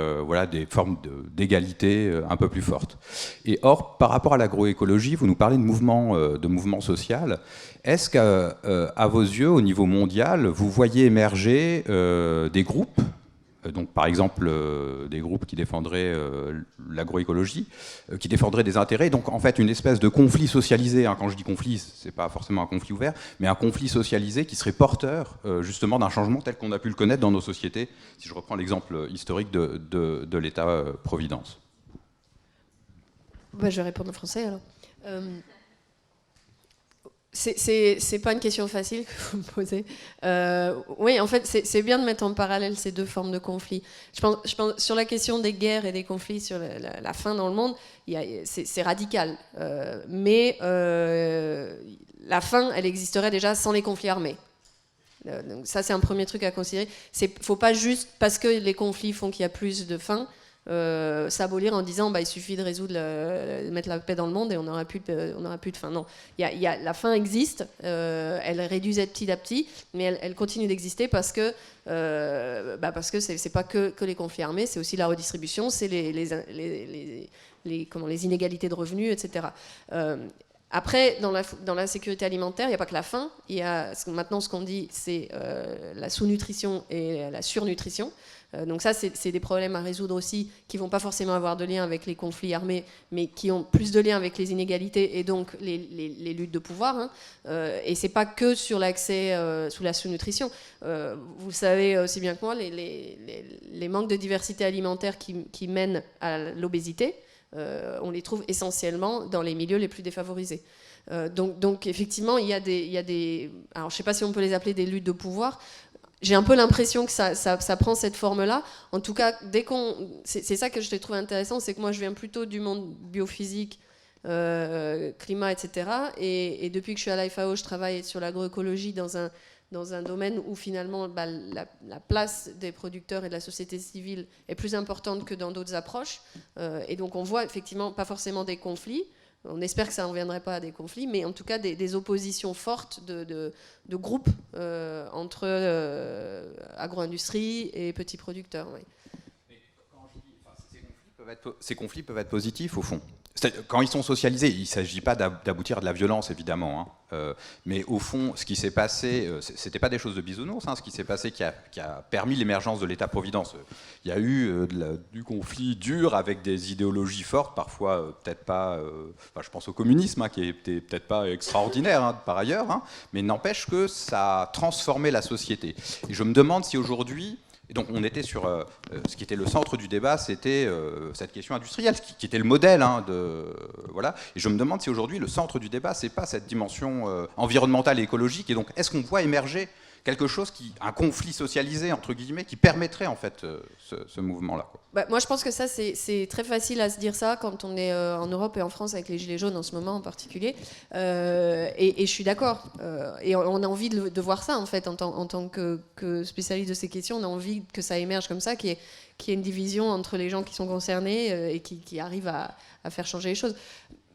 des formes d'égalité un peu plus fortes. Et or, par rapport à l'agroécologie, vous nous parlez de mouvement social. Est-ce qu'à vos yeux, au niveau mondial, vous voyez émerger des groupes, donc par exemple des groupes qui défendraient l'agroécologie, qui défendraient des intérêts, donc en fait une espèce de conflit socialisé, quand je dis conflit, c'est pas forcément un conflit ouvert, mais un conflit socialisé qui serait porteur justement d'un changement tel qu'on a pu le connaître dans nos sociétés, si je reprends l'exemple historique de l'État-providence. Je vais répondre en français alors. C'est pas une question facile que vous me posez. Oui, en fait, c'est bien de mettre en parallèle ces deux formes de conflits. Je pense sur la question des guerres et des conflits, sur la faim dans le monde, c'est radical. Mais la faim, elle existerait déjà sans les conflits armés. Donc ça, c'est un premier truc à considérer. Faut pas juste parce que les conflits font qu'il y a plus de faim, s'abolir en disant il suffit de mettre la paix dans le monde et on n'aura plus de faim. Non, la faim existe, elle réduit petit à petit, mais elle continue d'exister parce que c'est pas que les conflits armés, c'est aussi la redistribution, c'est les inégalités de revenus, etc. Après, dans la sécurité alimentaire, il n'y a pas que la faim. Il y a maintenant ce qu'on dit, c'est la sous-nutrition et la surnutrition. Donc ça, c'est des problèmes à résoudre aussi qui ne vont pas forcément avoir de lien avec les conflits armés, mais qui ont plus de lien avec les inégalités et donc les luttes de pouvoir. Et ce n'est pas que sur l'accès sous la sous-nutrition. Vous savez aussi bien que moi, les manques de diversité alimentaire qui mènent à l'obésité, on les trouve essentiellement dans les milieux les plus défavorisés. Donc effectivement, il y a des... Alors je ne sais pas si on peut les appeler des luttes de pouvoir. J'ai un peu l'impression que ça prend cette forme-là. En tout cas, c'est ça que je trouve intéressant, c'est que moi je viens plutôt du monde biophysique, climat, etc. Et depuis que je suis à la FAO, je travaille sur l'agroecologie dans un domaine où finalement la place des producteurs et de la société civile est plus importante que dans d'autres approches. Et donc on voit effectivement pas forcément des conflits. On espère que ça n'en viendrait pas à des conflits, mais en tout cas des oppositions fortes de groupes entre agro-industrie et petits producteurs. Oui. Mais quand je dis, ces conflits Ces conflits peuvent être positifs, au fond. Quand ils sont socialisés, il ne s'agit pas d'aboutir à de la violence, évidemment. Mais au fond, ce qui s'est passé, ce n'était pas des choses de bisounours, ce qui s'est passé qui a permis l'émergence de l'État-providence. Il y a eu du conflit dur avec des idéologies fortes, parfois peut-être pas... je pense au communisme, qui était peut-être pas extraordinaire, par ailleurs, mais n'empêche que ça a transformé la société. Et je me demande si aujourd'hui... Et donc on était sur ce qui était le centre du débat, c'était cette question industrielle, qui était le modèle voilà. Et je me demande si aujourd'hui le centre du débat, c'est pas cette dimension environnementale et écologique. Et donc est-ce qu'on voit émerger quelque chose un conflit socialisé entre guillemets, qui permettrait en fait ce mouvement-là, quoi. Moi, je pense que ça, c'est très facile à se dire ça quand on est en Europe et en France avec les Gilets jaunes en ce moment en particulier. Et je suis d'accord. Et on a envie de voir ça, en fait, en tant que spécialiste de ces questions. On a envie que ça émerge comme ça, qu'il y ait une division entre les gens qui sont concernés et qui arrivent à faire changer les choses.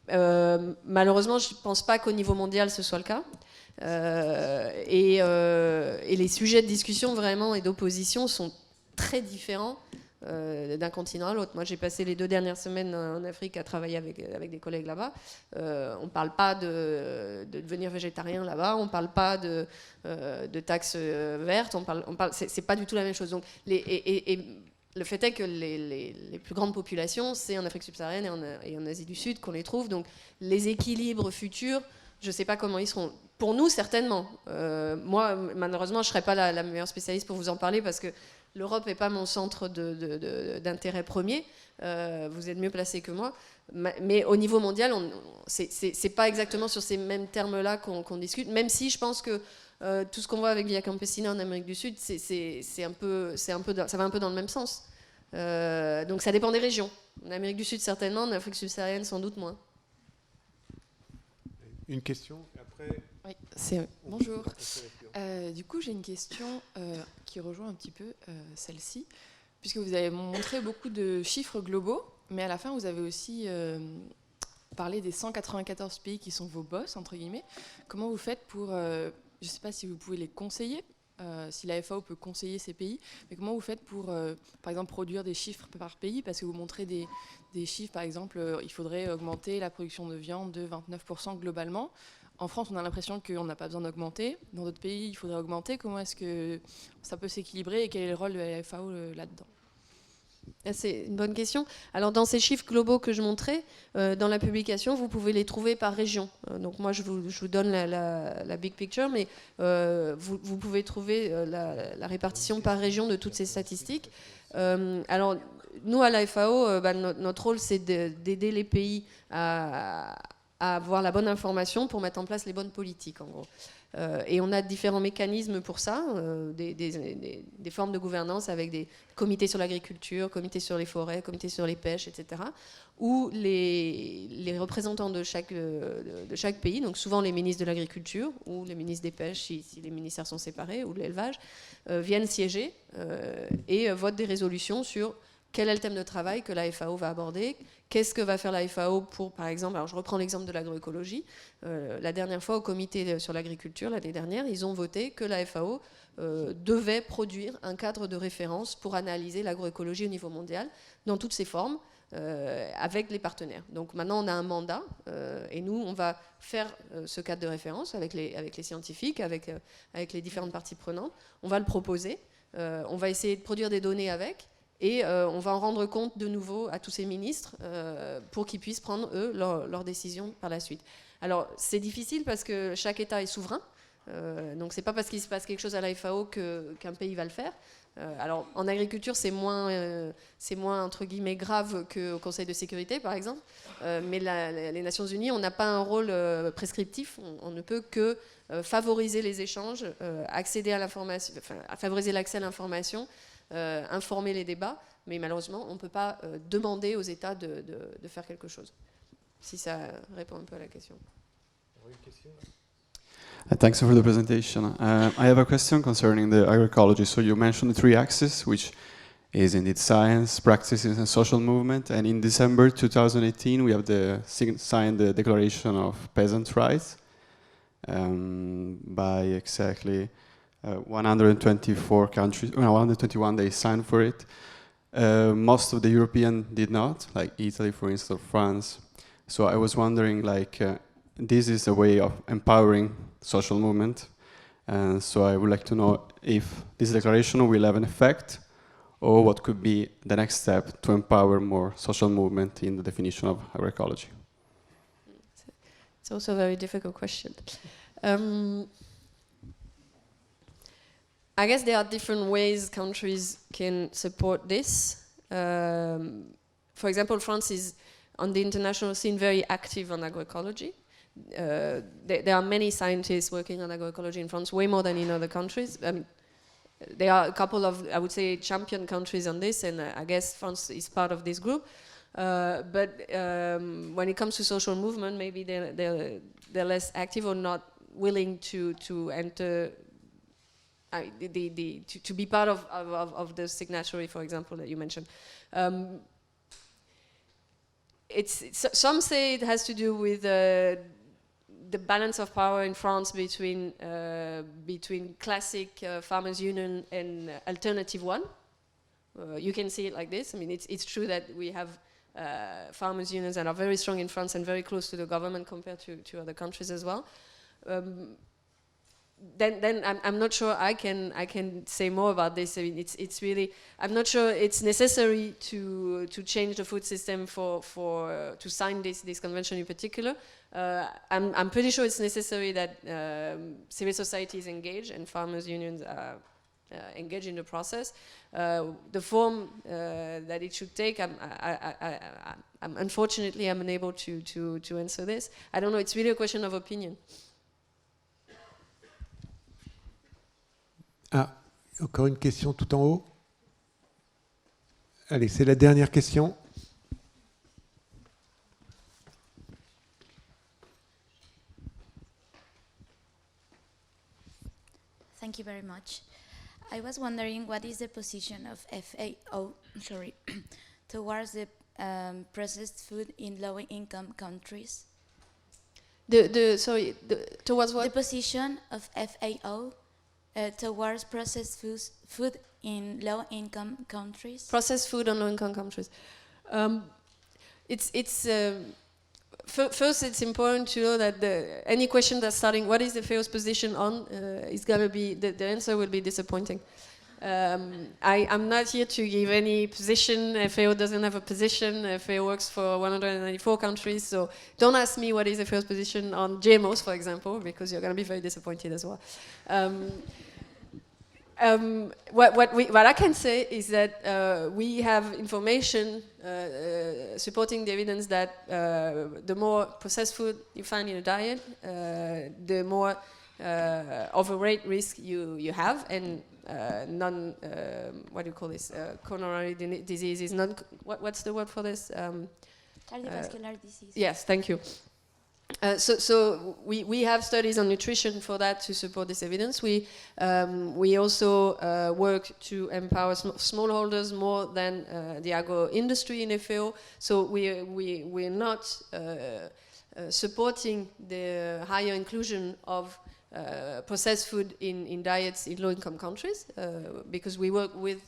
Malheureusement, je ne pense pas qu'au niveau mondial, ce soit le cas. Et les sujets de discussion vraiment et d'opposition sont très différents d'un continent à l'autre. Moi, j'ai passé les 2 dernières semaines en Afrique à travailler avec des collègues là-bas. On ne parle pas de devenir végétarien là-bas, on ne parle pas de taxes vertes, c'est pas du tout la même chose. Donc, le fait est que les plus grandes populations, c'est en Afrique subsaharienne et en Asie du Sud qu'on les trouve. Donc, les équilibres futurs, je ne sais pas comment ils seront. Pour nous, certainement. Moi, malheureusement, je ne serais pas la meilleure spécialiste pour vous en parler parce que l'Europe n'est pas mon centre d'intérêt premier. Vous êtes mieux placé que moi. Mais au niveau mondial, c'est pas exactement sur ces mêmes termes-là qu'on discute, même si je pense que tout ce qu'on voit avec Via Campesina en Amérique du Sud, ça va un peu dans le même sens. Donc ça dépend des régions. En Amérique du Sud, certainement. En Afrique subsaharienne, sans doute moins. Une question, après... Oui, bonjour. Du coup, j'ai une question qui rejoint un petit peu celle-ci, puisque vous avez montré beaucoup de chiffres globaux, mais à la fin, vous avez aussi parlé des 194 pays qui sont vos boss, entre guillemets. Comment vous faites pour... je ne sais pas si vous pouvez les conseiller, si la FAO peut conseiller ces pays, mais comment vous faites pour, par exemple, produire des chiffres par pays, parce que vous montrez des chiffres, par exemple, il faudrait augmenter la production de viande de 29% globalement. En France, on a l'impression qu'on n'a pas besoin d'augmenter. Dans d'autres pays, il faudrait augmenter. Comment est-ce que ça peut s'équilibrer et quel est le rôle de la FAO là-dedans ? C'est une bonne question. Alors, dans ces chiffres globaux que je montrais, dans la publication, vous pouvez les trouver par région. Donc, moi, je vous donne la big picture, mais vous pouvez trouver la répartition par région de toutes ces statistiques. Alors, nous, à la FAO, notre rôle, c'est d'aider les pays à avoir la bonne information pour mettre en place les bonnes politiques, en gros. Et on a différents mécanismes pour ça, des formes de gouvernance avec des comités sur l'agriculture, comités sur les forêts, comités sur les pêches, etc., où les représentants de chaque pays, donc souvent les ministres de l'agriculture ou les ministres des pêches, si les ministères sont séparés, ou de l'élevage, viennent siéger et votent des résolutions sur quel est le thème de travail que la FAO va aborder. Qu'est-ce que va faire la FAO pour, par exemple, alors je reprends l'exemple de l'agroécologie. La dernière fois, au comité sur l'agriculture, l'année dernière, ils ont voté que la FAO devait produire un cadre de référence pour analyser l'agroécologie au niveau mondial, dans toutes ses formes, avec les partenaires. Donc maintenant, on a un mandat, et nous, on va faire ce cadre de référence avec les scientifiques, avec les différentes parties prenantes. On va le proposer, on va essayer de produire des données avec, et on va en rendre compte de nouveau à tous ces ministres pour qu'ils puissent prendre, eux, leurs décisions par la suite. Alors, c'est difficile parce que chaque État est souverain. Donc, c'est pas parce qu'il se passe quelque chose à la FAO qu'un pays va le faire. Alors, en agriculture, c'est moins entre guillemets grave qu'au Conseil de sécurité, par exemple. Mais les Nations Unies, on n'a pas un rôle prescriptif. On ne peut que favoriser les échanges, accéder à l'information, favoriser l'accès à l'information, informer les débats, mais malheureusement, on ne peut pas demander aux États de faire quelque chose. Si ça répond un peu à la question. Thanks for the presentation. I have a question concerning the agroecology. So you mentioned the 3 axes, which is indeed science, practices, and social movement. And in December 2018, we have signed the Declaration of Peasant Rights by exactly 124 countries. 121 they signed for it. most of the European did not, like Italy, for instance, or France. So I was wondering, like, this is a way of empowering social movement. And so I would like to know if this declaration will have an effect, or what could be the next step to empower more social movement in the definition of agroecology. It's also a very difficult question. I guess there are different ways countries can support this. For example, France is on the international scene very active on agroecology. There are many scientists working on agroecology in France, way more than in other countries. There are a couple of, I would say, champion countries on this, and I guess France is part of this group. But when it comes to social movement, maybe they're less active or not willing to enter, to be part of the signatory, for example, that you mentioned. Some say it has to do with the balance of power in France between classic farmers' union and alternative one. You can see it like this. I mean, it's true that we have farmers' unions that are very strong in France and very close to the government compared to other countries as well. Then I'm not sure I can say more about this. I mean, it's really, I'm not sure it's necessary to change the food system to sign this convention in particular. I'm pretty sure it's necessary that civil society is engaged and farmers' unions are engaged in the process. The form that it should take, I'm unfortunately I'm unable to answer this. I don't know. It's really a question of opinion. Ah, encore une question tout en haut. Allez, c'est la dernière question. Thank you very much. I was wondering what is the position of FAO towards the processed food in low-income countries? Towards what? The position of FAO towards processed food in low-income countries. Processed food in low-income countries. First, it's important to know that any question that's starting, what is the FAO's position on, is going to be, the answer will be disappointing. I'm not here to give any position. FAO doesn't have a position. FAO works for 194 countries, so don't ask me what is the FAO's position on GMOs, for example, because you're going to be very disappointed as well. What I can say is that we have information supporting the evidence that the more processed food you find in a diet, the more overweight risk you have, and what do you call this? Coronary diseases. What's the word for this? Cardiovascular disease. Yes, thank you. So we have studies on nutrition for that to support this evidence. We also work to empower smallholders more than the agro industry in FAO. So we're not supporting the higher inclusion of processed food in diets in low-income countries because we work with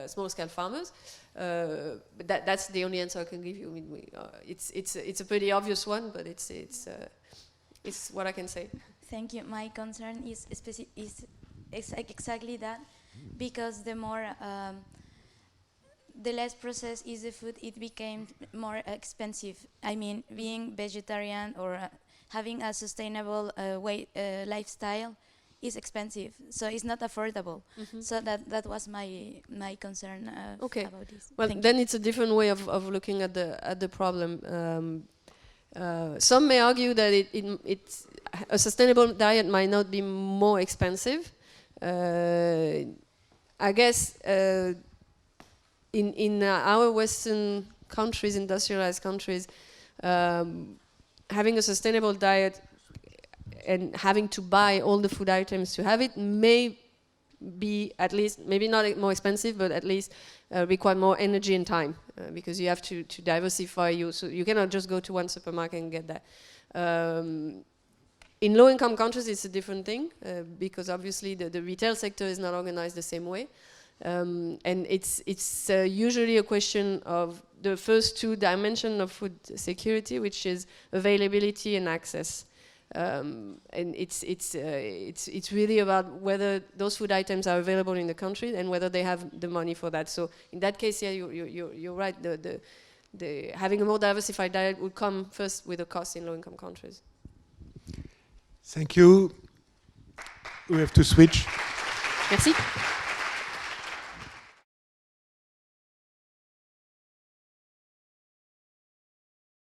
small-scale farmers. But that's the only answer I can give you. I mean, it's a pretty obvious one, but it's what I can say. Thank you. My concern is exactly that, because the less processed is the food, it became more expensive. I mean, being vegetarian or having a sustainable lifestyle is expensive, so it's not affordable. Mm-hmm. So that was my concern about this. Well, then it's a different way of looking at the problem. Some may argue that it's a sustainable diet might not be more expensive. I guess in our Western countries, industrialized countries, having a sustainable diet and having to buy all the food items to have it may be at least, maybe not more expensive, but at least require more energy and time because you have to diversify so you cannot just go to one supermarket and get that. In low-income countries, it's a different thing because obviously the retail sector is not organized the same way. And it's usually a question of the first two dimensions of food security, which is availability and access. And it's really about whether those food items are available in the country and whether they have the money for that. So in that case, yeah, you're right. The having a more diversified diet would come first with a cost in low-income countries. Thank you. We have to switch. Merci.